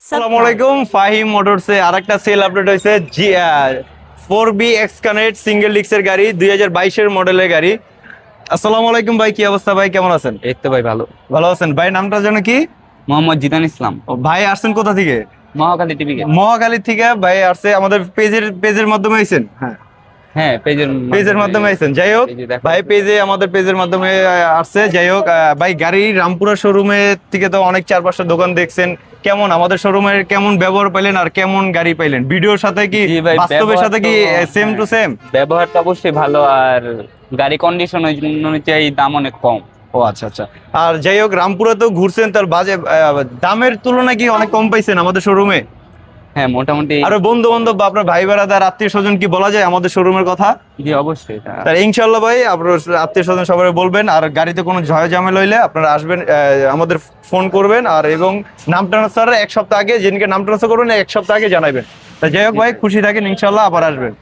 আসসালামু আলাইকুম। ফাহিম মোটরসে আরেকটা সেল আপডেট হয়েছে। 4B এক্সকানেক্ট সিঙ্গেল ডিস্কের গাড়ি, 2022 মডেলের গাড়ি। আসসালামু আলাইকুম ভাই, কি অবস্থা ভাই, কেমন আছেন? এই তো ভাই ভালো। ভালো আছেন ভাই? নামটা যেন কি? মোহাম্মদ জিদান ইসলাম, ও ভাই, আসছেন কোথা থেকে? Mohakhali TV gate. মহাখালী থেকে ভাই আসছে। আমাদের পেজের মাধ্যমে আইছেন? হ্যাঁ, হ্যাঁ, পেজের মাধ্যমে আইছেন। যাই হোক ভাই, আমাদের পেজের মাধ্যমে আসছে। যাই হোক ভাই, গাড়ি রামপুরা শোরুমে থেকে তো অনেক 4-5টা দোকান দেখছেন। কেমন আমাদের শোরুমের কেমন ব্যবহার পাইলেন আর কেমন গাড়ি পাইলেন? ভিডিওর সাথে কি জি ভাই, বাস্তবের সাথে কি সেম টু সেম? ব্যবহারটা অবশ্যই ভালো, আর গাড়ি কন্ডিশন অনুযায়ী দাম অনেক কম। ও আচ্ছা আচ্ছা। আর যাই হোক, রামপুরা তো ঘুরছেন, তার দামের তুলনায় কি অনেক কম পাইছেন আমাদের শোরুমে? হ্যাঁ, মোটামুটি। আর বন্ধু বান্ধব বা আপনার ভাই বেড়াদার আত্মীয় স্বজন কি বলা যায় আমাদের শোরুমের কথা? জি অবশ্যই। তাহলে ইনশাল্লাহ ভাই, আপনার আত্মীয় স্বজন সবাই বলবেন। আর গাড়িতে কোনো ঝয় ঝামেলা হইলে আপনারা আসবেন, আমাদের ফোন করবেন। আর এবং নাম ট্রান্সফার 1 সপ্তাহ আগে, যেদিনকে নাম ট্রান্সফার করবেন 1 সপ্তাহ আগে জানাবেন। তা যাই হোক ভাই, খুশি থাকেন, ইনশাল্লাহ আবার আসবেন।